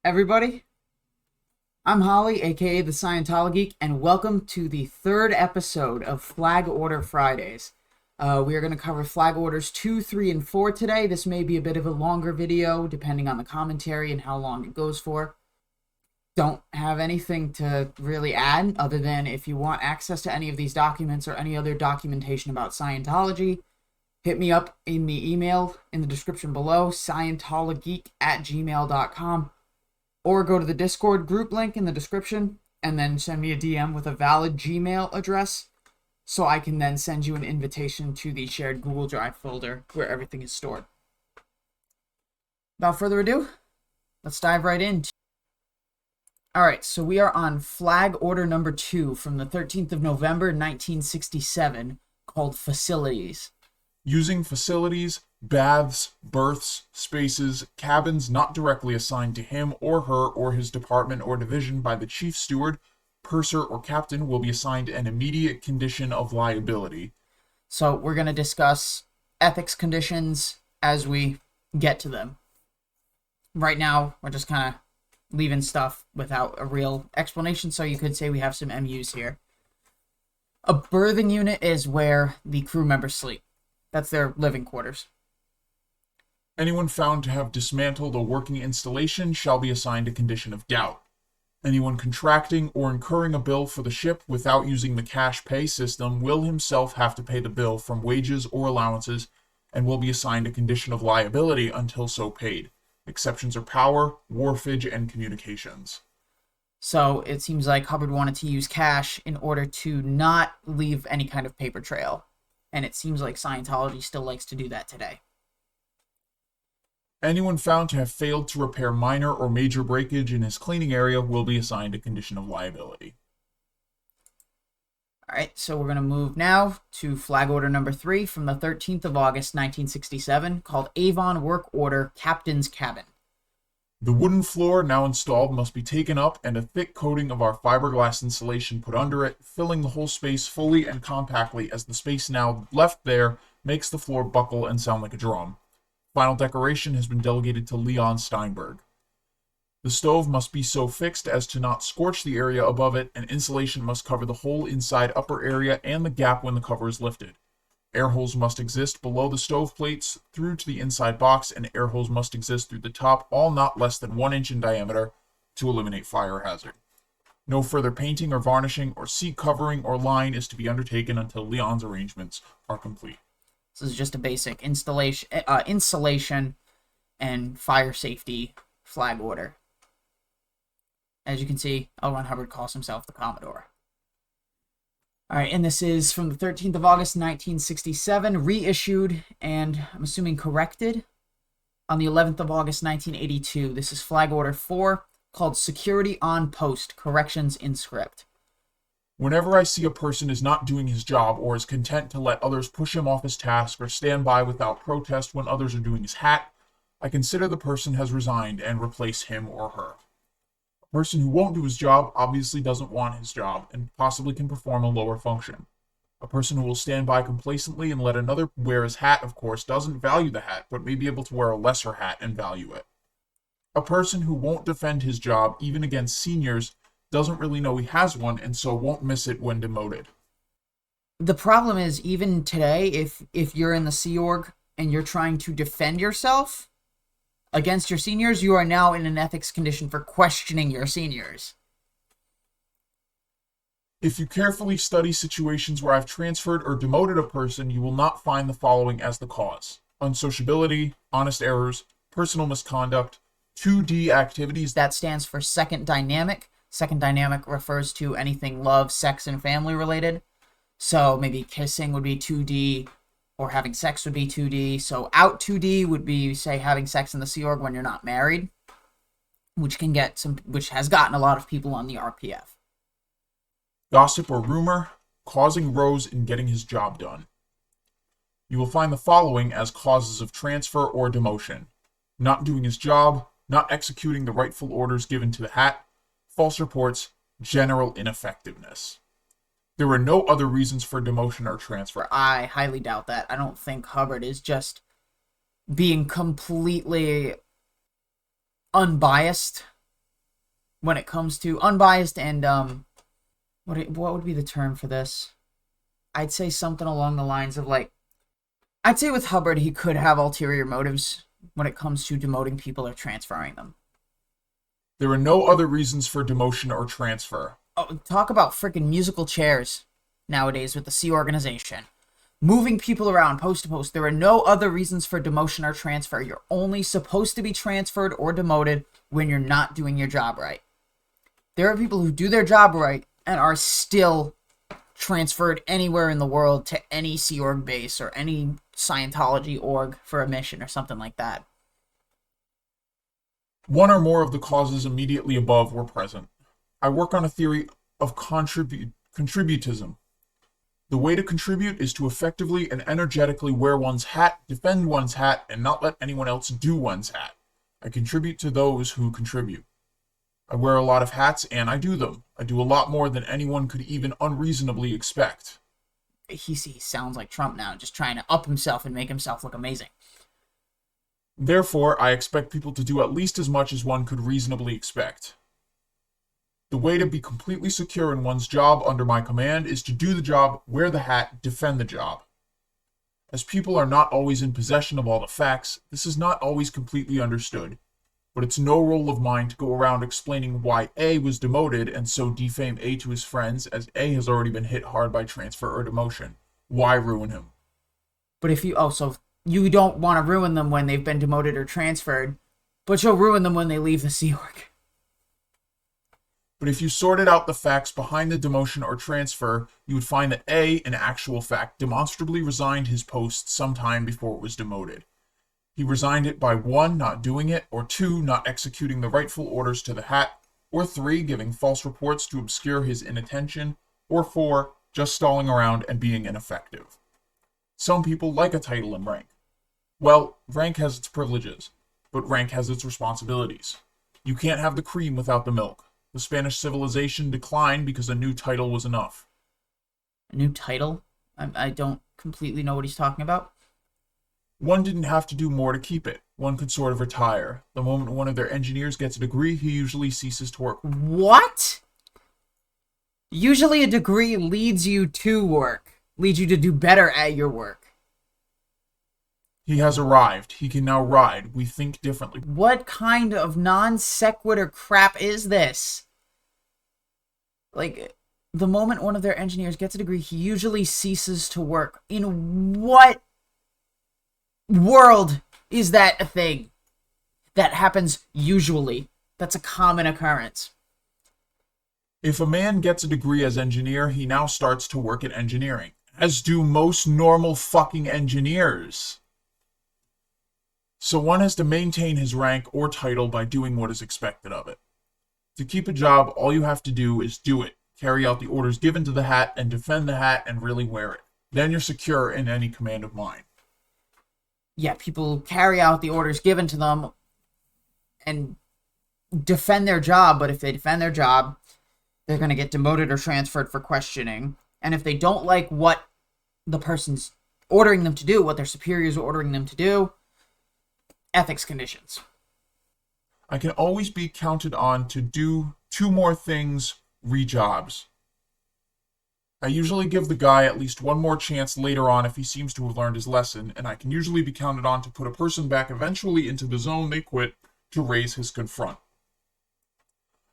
Everybody, I'm Holly, aka the ScientoloGeek, and welcome to the third episode of Flag Order Fridays. We are going to cover Flag Orders 2, 3, and 4 today. This may be a bit of a longer video, depending on the commentary and how long it goes for. Don't have anything to really add, other than if you want access to any of these documents or any other documentation about Scientology, hit me up in the email in the description below, scientologeek@gmail.com. Or go to the Discord group link in the description and then send me a DM with a valid Gmail address so I can then send you an invitation to the shared Google Drive folder where everything is stored. Without further ado, let's dive right in. Alright, so we are on Flag Order number 2 from the 13th of November 1967 called Facilities. Using facilities, baths, berths, spaces, cabins not directly assigned to him or her or his department or division by the chief steward, purser, or captain will be assigned an immediate condition of liability. So we're going to discuss ethics conditions as we get to them. Right now, we're just kind of leaving stuff without a real explanation, so you could say we have some MUs here. A berthing unit is where the crew members sleep. That's their living quarters. Anyone found to have dismantled a working installation shall be assigned a condition of doubt. Anyone contracting or incurring a bill for the ship without using the cash pay system will himself have to pay the bill from wages or allowances and will be assigned a condition of liability until so paid. Exceptions are power, wharfage, and communications. So it seems like Hubbard wanted to use cash in order to not leave any kind of paper trail. And it seems like Scientology still likes to do that today. Anyone found to have failed to repair minor or major breakage in his cleaning area will be assigned a condition of liability. Alright, so we're going to move now to Flag Order number 3 from the 13th of August 1967 called Avon Work Order Captain's Cabin. The wooden floor now installed must be taken up and a thick coating of our fiberglass insulation put under it, filling the whole space fully and compactly as the space now left there makes the floor buckle and sound like a drum. Final decoration has been delegated to Leon Steinberg. The stove must be so fixed as to not scorch the area above it, and insulation must cover the whole inside upper area and the gap when the cover is lifted. Air holes must exist below the stove plates through to the inside box, and air holes must exist through the top, all not less than 1 inch in diameter, to eliminate fire hazard. No further painting or varnishing or seat covering or line is to be undertaken until Leon's arrangements are complete. This is just a basic insulation and fire safety flag order. As you can see, L. Ron Hubbard calls himself the Commodore. Alright, and this is from the 13th of August, 1967, reissued, and I'm assuming corrected, on the 11th of August, 1982. This is Flag Order 4, called Security on Post, Corrections in Script. Whenever I see a person is not doing his job or is content to let others push him off his task or stand by without protest when others are doing his hat, I consider the person has resigned and replace him or her. A person who won't do his job obviously doesn't want his job and possibly can perform a lower function. A person who will stand by complacently and let another wear his hat, of course, doesn't value the hat, but may be able to wear a lesser hat and value it. A person who won't defend his job, even against seniors, doesn't really know he has one and so won't miss it when demoted. The problem is, even today, if you're in the Sea Org and you're trying to defend yourself against your seniors, you are now in an ethics condition for questioning your seniors. If you carefully study situations where I've transferred or demoted a person, you will not find the following as the cause: unsociability, honest errors, personal misconduct, 2D activities. That stands for second dynamic. Second dynamic refers to anything love, sex, and family related. So maybe kissing would be 2D, or having sex would be 2D. So out 2D would be, say, having sex in the Sea Org when you're not married, which has gotten a lot of people on the RPF. Gossip or rumor, causing rows in getting his job done. You will find the following as causes of transfer or demotion: not doing his job, not executing the rightful orders given to the hat, false reports, general ineffectiveness. There are no other reasons for demotion or transfer. I highly doubt that. I don't think Hubbard is just being completely unbiased when it comes to unbiased and what would be the term for this? I'd say something along the lines of like, I'd say with Hubbard he could have ulterior motives when it comes to demoting people or transferring them. There are no other reasons for demotion or transfer. Oh, talk about freaking musical chairs nowadays with the C organization. Moving people around post to post. There are no other reasons for demotion or transfer. You're only supposed to be transferred or demoted when you're not doing your job right. There are people who do their job right and are still transferred anywhere in the world to any Sea Org base or any Scientology org for a mission or something like that. One or more of the causes immediately above were present. I work on a theory of contributism. The way to contribute is to effectively and energetically wear one's hat, defend one's hat, and not let anyone else do one's hat. I contribute to those who contribute. I wear a lot of hats, and I do them. I do a lot more than anyone could even unreasonably expect. He sounds like Trump now, just trying to up himself and make himself look amazing. Therefore, I expect people to do at least as much as one could reasonably expect. The way to be completely secure in one's job under my command is to do the job, wear the hat, defend the job. As people are not always in possession of all the facts, this is not always completely understood. But it's no role of mine to go around explaining why A was demoted and so defame A to his friends, as A has already been hit hard by transfer or demotion. Why ruin him? But if you so you don't want to ruin them when they've been demoted or transferred, but you'll ruin them when they leave the Sea Org. But if you sorted out the facts behind the demotion or transfer, you would find that A, in actual fact, demonstrably resigned his post sometime before it was demoted. He resigned it by 1, not doing it, or 2, not executing the rightful orders to the hat, or 3, giving false reports to obscure his inattention, or 4, just stalling around and being ineffective. Some people like a title and rank. Well, rank has its privileges, but rank has its responsibilities. You can't have the cream without the milk. The Spanish civilization declined because a new title was enough. A new title? I don't completely know what he's talking about. One didn't have to do more to keep it. One could sort of retire. The moment one of their engineers gets a degree, he usually ceases to work. What? Usually a degree leads you to work. Leads you to do better at your work. He has arrived. He can now ride. We think differently. What kind of non sequitur crap is this? Like, the moment one of their engineers gets a degree, he usually ceases to work. In what world is that a thing? That happens usually. That's a common occurrence. If a man gets a degree as engineer, he now starts to work at engineering. As do most normal fucking engineers. So one has to maintain his rank or title by doing what is expected of it. To keep a job, all you have to do is do it. Carry out the orders given to the hat and defend the hat and really wear it. Then you're secure in any command of mine. Yeah, people carry out the orders given to them and defend their job, but if they defend their job, they're going to get demoted or transferred for questioning. And if they don't like what the person's ordering them to do, what their superiors are ordering them to do, ethics conditions. I can always be counted on to do 2 more things, re-jobs. I usually give the guy at least 1 more chance later on if he seems to have learned his lesson, and I can usually be counted on to put a person back eventually into the zone they quit to raise his confront.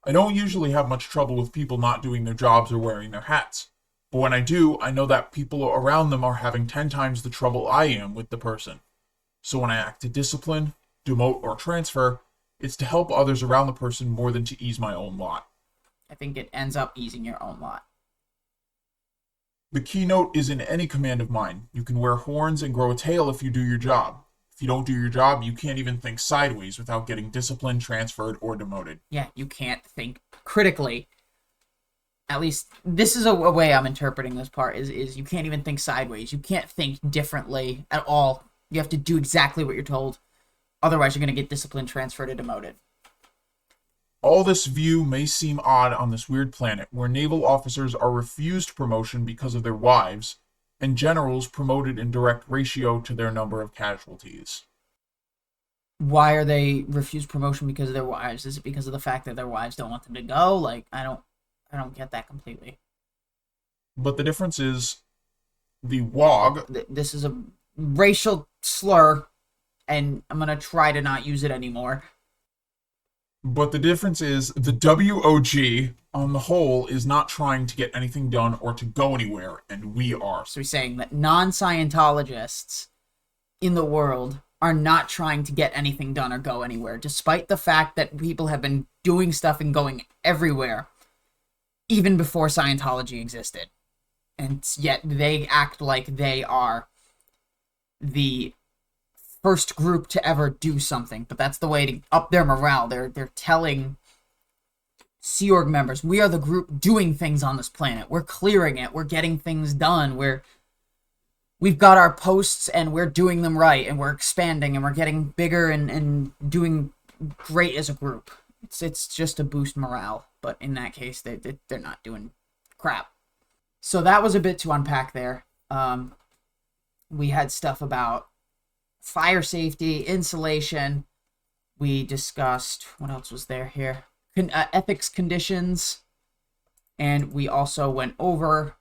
I don't usually have much trouble with people not doing their jobs or wearing their hats. But when I do, I know that people around them are having 10 times the trouble I am with the person. So when I act to discipline, demote, or transfer, it's to help others around the person more than to ease my own lot. I think it ends up easing your own lot. The keynote is in any command of mine. You can wear horns and grow a tail if you do your job. If you don't do your job, you can't even think sideways without getting disciplined, transferred, or demoted. Yeah, you can't think critically. At least, this is a way I'm interpreting this part, is you can't even think sideways. You can't think differently at all. You have to do exactly what you're told. Otherwise, you're going to get disciplined, transferred, or demoted. All this view may seem odd on this weird planet where naval officers are refused promotion because of their wives, and generals promoted in direct ratio to their number of casualties. Why are they refused promotion because of their wives? Is it because of the fact that their wives don't want them to go? Like, I don't get that completely. But the difference is the WOG. This is a racial slur, and I'm gonna try to not use it anymore. But the difference is the WOG on the whole is not trying to get anything done or to go anywhere, and we are. So he's saying that non-Scientologists in the world are not trying to get anything done or go anywhere, despite the fact that people have been doing stuff and going everywhere even before Scientology existed. And yet they act like they are the first group to ever do something. But that's the way to up their morale. They're telling Sea Org members, we are the group doing things on this planet. We're clearing it. We're getting things done. We've got our posts and we're doing them right, and we're expanding and we're getting bigger and doing great as a group. It's just to boost morale, but in that case, they're not doing crap. So that was a bit to unpack there. We had stuff about fire safety, insulation. We discussed, what else was there here? Ethics conditions. And we also went over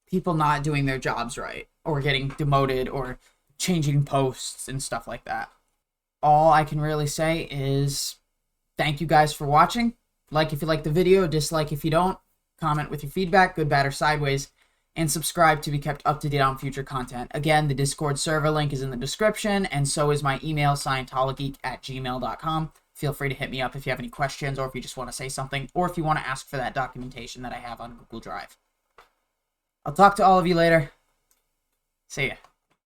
people not doing their jobs right, or getting demoted, or changing posts and stuff like that. All I can really say is thank you guys for watching. Like if you like the video, dislike if you don't. Comment with your feedback, good, bad, or sideways. And subscribe to be kept up to date on future content. Again, the Discord server link is in the description, and so is my email, ScientoloGeek@gmail.com. Feel free to hit me up if you have any questions, or if you just want to say something, or if you want to ask for that documentation that I have on Google Drive. I'll talk to all of you later. See ya.